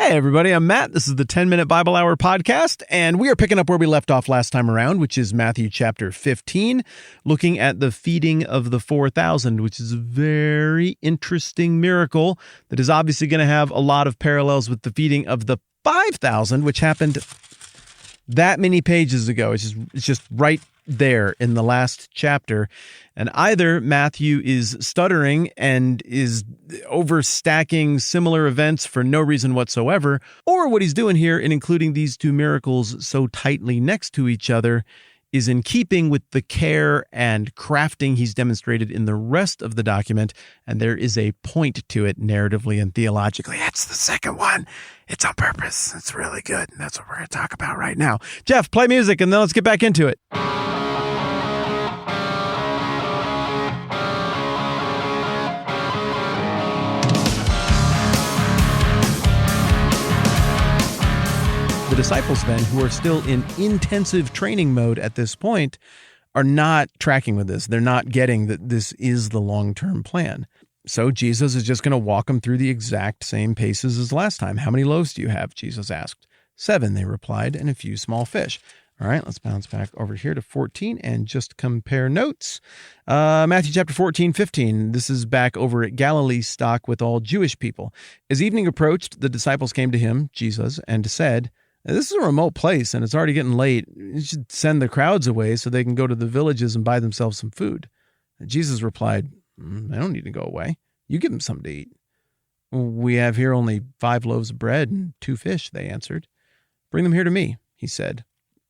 Hey, everybody, I'm Matt. This is the 10-Minute Bible Hour podcast, and we are picking up where we left off last time around, which is Matthew chapter 15, looking at the feeding of the 4,000, which is a very interesting miracle that is obviously going to have a lot of parallels with the feeding of the 5,000, which happened that many pages ago. It's just right there in the last chapter. And either Matthew is stuttering and is overstacking similar events for no reason whatsoever, or what he's doing here in including these two miracles so tightly next to each other is in keeping with the care and crafting he's demonstrated in the rest of the document, and there is a point to it narratively and theologically. That's the second one. It's on purpose. It's really good, and that's what we're going to talk about right now. Jeff, play music, and then let's get back into it. The disciples then, who are still in intensive training mode at this point, are not tracking with this. They're not getting that this is the long-term plan. So Jesus is just going to walk them through the exact same paces as last time. How many loaves do you have? Jesus asked. 7, they replied, and a few small fish. All right, let's bounce back over here to 14 and just compare notes. Matthew chapter 14, 15. This is back over at Galilee's stock with all Jewish people. As evening approached, the disciples came to him, Jesus, and said, "This is a remote place, and it's already getting late. You should send the crowds away so they can go to the villages and buy themselves some food." And Jesus replied, "They don't need to go away. You give them something to eat." "We have here only 5 loaves of bread and 2 fish," they answered. "Bring them here to me," he said.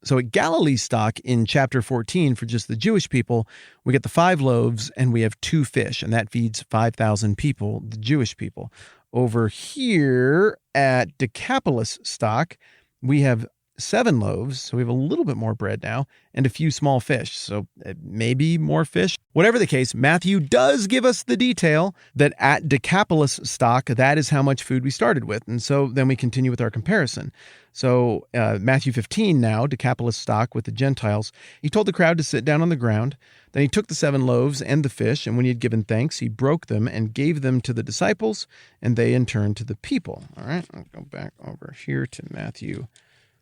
So at Galilee's stock in chapter 14, for just the Jewish people, we get the 5 loaves and we have 2 fish, and that feeds 5,000 people, the Jewish people. Over here at Decapolis stock, we have 7 loaves, so we have a little bit more bread now, and a few small fish, so maybe more fish. Whatever the case, Matthew does give us the detail that at Decapolis stock, that is how much food we started with, and so then we continue with our comparison. So Matthew 15 now, Decapolis stock with the Gentiles, he told the crowd to sit down on the ground. Then he took the 7 loaves and the fish, and when he had given thanks, he broke them and gave them to the disciples, and they in turn to the people. All right, I'll go back over here to Matthew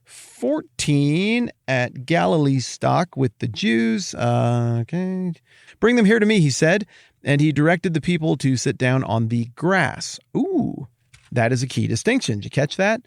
14 at Galilee's stock with the Jews. Okay. "Bring them here to me," he said, and he directed the people to sit down on the grass. Ooh, that is a key distinction. Did you catch that?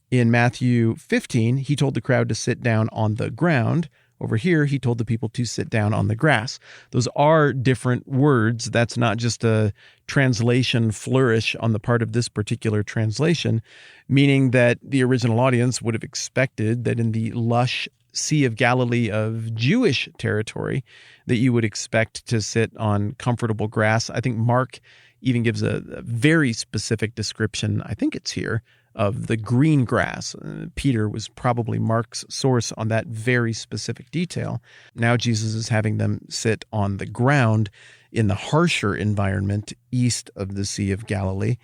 In Matthew 15, he told the crowd to sit down on the ground. Over here, he told the people to sit down on the grass. Those are different words. That's not just a translation flourish on the part of this particular translation, meaning that the original audience would have expected that in the lush Sea of Galilee of Jewish territory, that you would expect to sit on comfortable grass. I think Mark even gives a very specific description, I think it's here, of the green grass. Peter was probably Mark's source on that very specific detail. Now Jesus is having them sit on the ground in the harsher environment east of the Sea of Galilee.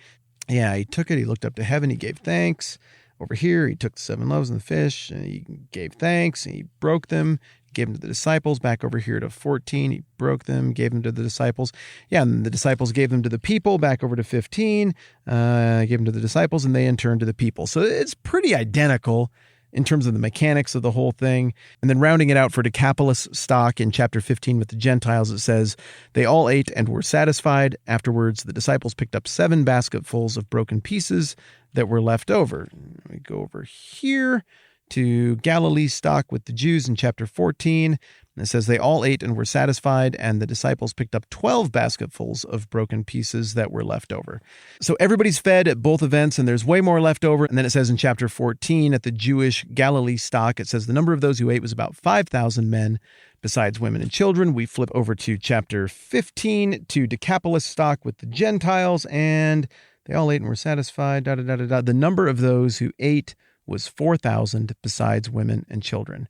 Yeah, he took it, he looked up to heaven, he gave thanks. Over here, he took the 7 loaves and the fish, and he gave thanks, and he broke them, gave them to the disciples. Back over here to 14, he broke them, gave them to the disciples. Yeah, and the disciples gave them to the people. Back over to 15, gave them to the disciples, and they in turn to the people. So it's pretty identical in terms of the mechanics of the whole thing. And then rounding it out for Decapolis stock in chapter 15 with the Gentiles, it says, "They all ate and were satisfied. Afterwards, the disciples picked up 7 basketfuls of broken pieces that were left over." We go over here to Galilee stock with the Jews in chapter 14. And it says they all ate and were satisfied, and the disciples picked up 12 basketfuls of broken pieces that were left over. So everybody's fed at both events, and there's way more left over. And then it says in chapter 14 at the Jewish Galilee stock, it says the number of those who ate was about 5,000 men, besides women and children. We flip over to chapter 15 to Decapolis stock with the Gentiles, and they all ate and were satisfied. The number of those who ate was 4,000 besides women and children.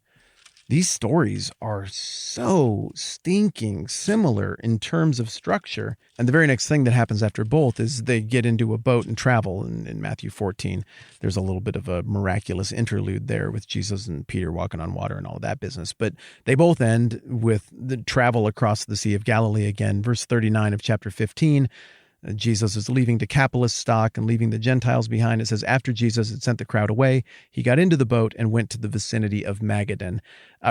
These stories are so stinking similar in terms of structure. And the very next thing that happens after both is they get into a boat and travel. In Matthew 14, there's a little bit of a miraculous interlude there with Jesus and Peter walking on water and all of that business. But they both end with the travel across the Sea of Galilee again. Verse 39 of chapter 15, Jesus is leaving Decapolis stock and leaving the Gentiles behind. It says, after Jesus had sent the crowd away, he got into the boat and went to the vicinity of Magadan.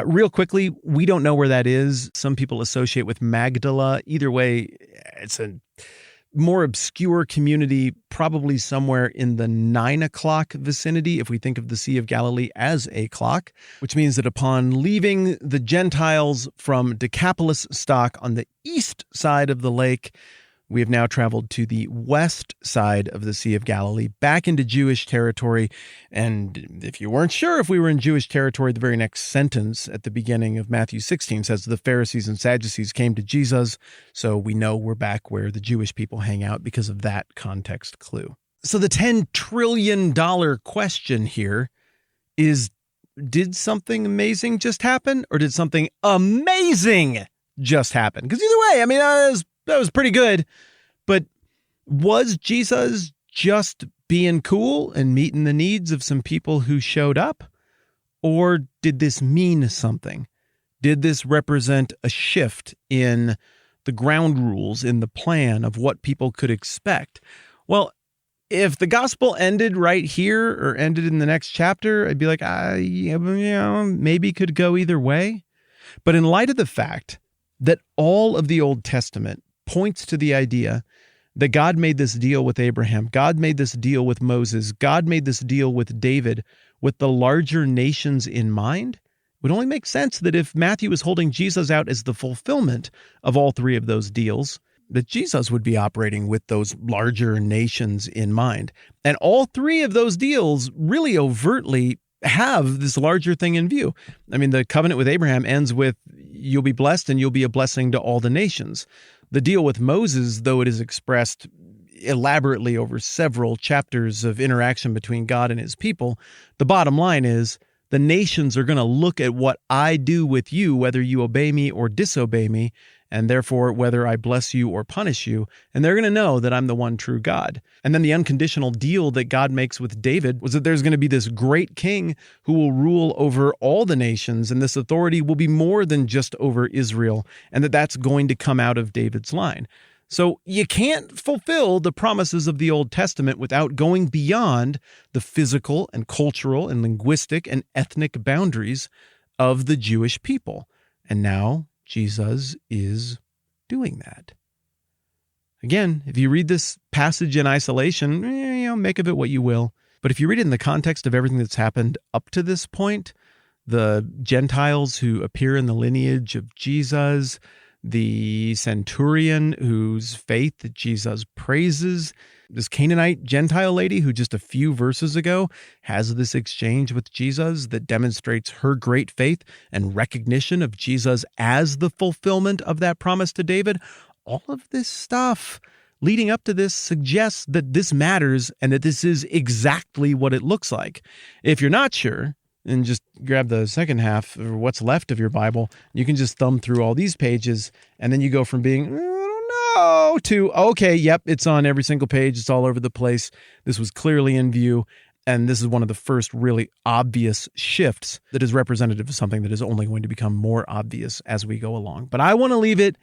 Real quickly, we don't know where that is. Some people associate with Magdala. Either way, it's a more obscure community, probably somewhere in the 9 o'clock vicinity, if we think of the Sea of Galilee as a clock, which means that upon leaving the Gentiles from Decapolis stock on the east side of the lake, we have now traveled to the west side of the Sea of Galilee, back into Jewish territory. And if you weren't sure if we were in Jewish territory, the very next sentence at the beginning of Matthew 16 says, the Pharisees and Sadducees came to Jesus. So we know we're back where the Jewish people hang out because of that context clue. So the $10 trillion question here is, did something amazing just happen? Or did something amazing just happen? Because either way, I mean, that was pretty good, but was Jesus just being cool and meeting the needs of some people who showed up? Or did this mean something? Did this represent a shift in the ground rules, in the plan of what people could expect? Well, if the gospel ended right here or ended in the next chapter, I'd be like, maybe could go either way. But in light of the fact that all of the Old Testament points to the idea that God made this deal with Abraham, God made this deal with Moses, God made this deal with David with the larger nations in mind, it would only make sense that if Matthew is holding Jesus out as the fulfillment of all three of those deals, that Jesus would be operating with those larger nations in mind. And all three of those deals really overtly have this larger thing in view. I mean, the covenant with Abraham ends with, you'll be blessed and you'll be a blessing to all the nations. The deal with Moses, though it is expressed elaborately over several chapters of interaction between God and his people, the bottom line is the nations are going to look at what I do with you, whether you obey me or disobey me, and therefore whether I bless you or punish you, and they're going to know that I'm the one true God. And then the unconditional deal that God makes with David was that there's going to be this great king who will rule over all the nations, and this authority will be more than just over Israel, and that's going to come out of David's line. So you can't fulfill the promises of the Old Testament without going beyond the physical and cultural and linguistic and ethnic boundaries of the Jewish people. And now Jesus is doing that. Again, if you read this passage in isolation, make of it what you will. But if you read it in the context of everything that's happened up to this point, the Gentiles who appear in the lineage of Jesus, the centurion whose faith that Jesus praises, this Canaanite Gentile lady who just a few verses ago has this exchange with Jesus that demonstrates her great faith and recognition of Jesus as the fulfillment of that promise to David. All of this stuff leading up to this suggests that this matters and that this is exactly what it looks like. If you're not sure, and just grab the second half or what's left of your Bible, you can just thumb through all these pages, and then you go from being, I don't know, to, okay, yep, it's on every single page. It's all over the place. This was clearly in view, and this is one of the first really obvious shifts that is representative of something that is only going to become more obvious as we go along. But I want to leave it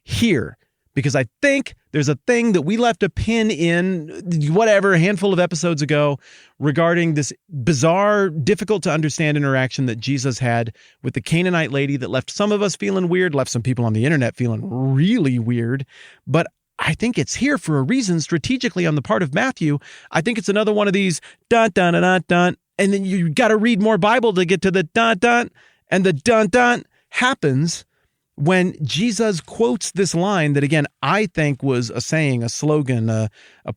here, because I think there's a thing that we left a pin in, a handful of episodes ago, regarding this bizarre, difficult to understand interaction that Jesus had with the Canaanite lady that left some of us feeling weird, left some people on the internet feeling really weird. But I think it's here for a reason strategically on the part of Matthew. I think it's another one of these dun, dun, dun, dun, dun, and then you got to read more Bible to get to the dun, dun, and the dun, dun happens when Jesus quotes this line that, again, I think was a saying, a slogan, a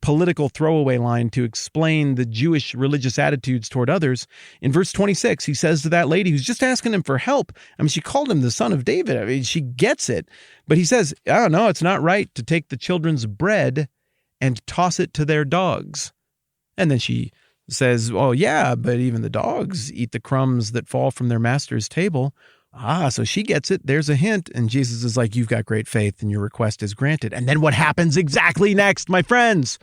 political throwaway line to explain the Jewish religious attitudes toward others. In verse 26, he says to that lady who's just asking him for help, I mean, she called him the son of David. I mean, she gets it. But he says, oh, no, it's not right to take the children's bread and toss it to their dogs. And then she says, oh, yeah, but even the dogs eat the crumbs that fall from their master's table. So she gets it. There's a hint. And Jesus is like, you've got great faith and your request is granted. And then what happens exactly next, my friends?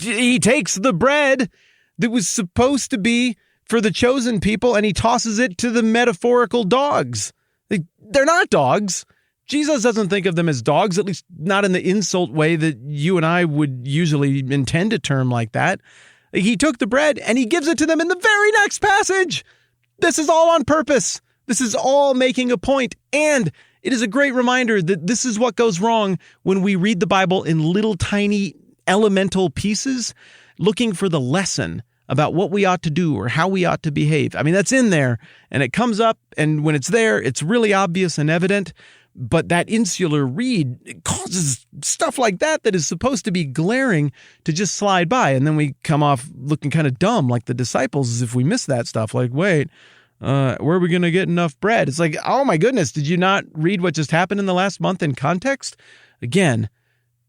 He takes the bread that was supposed to be for the chosen people and he tosses it to the metaphorical dogs. They're not dogs. Jesus doesn't think of them as dogs, at least not in the insult way that you and I would usually intend a term like that. He took the bread and he gives it to them in the very next passage. This is all on purpose. This is all making a point. And it is a great reminder that this is what goes wrong when we read the Bible in little tiny elemental pieces, looking for the lesson about what we ought to do or how we ought to behave. I mean, that's in there and it comes up, and when it's there, it's really obvious and evident. But that insular read causes stuff like that is supposed to be glaring to just slide by. And then we come off looking kind of dumb like the disciples as if we miss that stuff. Like, wait, where are we going to get enough bread? It's like, oh my goodness, did you not read what just happened in the last month in context? Again,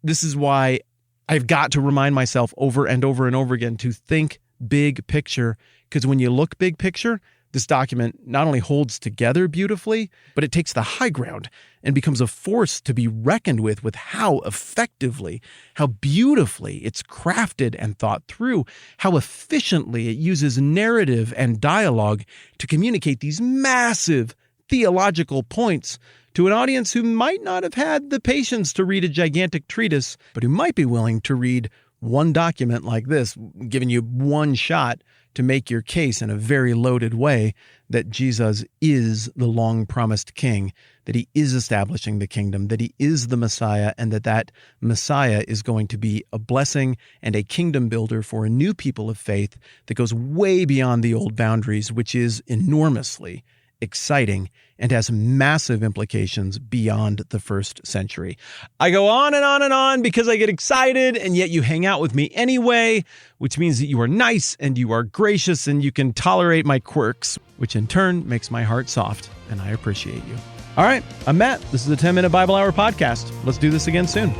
this is why I've got to remind myself over and over and over again to think big picture. Because when you look big picture, this document not only holds together beautifully, but it takes the high ground and becomes a force to be reckoned with how effectively, how beautifully it's crafted and thought through, how efficiently it uses narrative and dialogue to communicate these massive theological points to an audience who might not have had the patience to read a gigantic treatise, but who might be willing to read one document like this, giving you one shot to make your case in a very loaded way that Jesus is the long-promised king, that he is establishing the kingdom, that he is the Messiah, and that Messiah is going to be a blessing and a kingdom builder for a new people of faith that goes way beyond the old boundaries, which is enormously exciting and has massive implications beyond the first century. I go on and on and on because I get excited, and yet you hang out with me anyway, which means that you are nice and you are gracious and you can tolerate my quirks, which in turn makes my heart soft, and I appreciate you. All right, I'm Matt. This is the 10-Minute Bible Hour podcast. Let's do this again soon.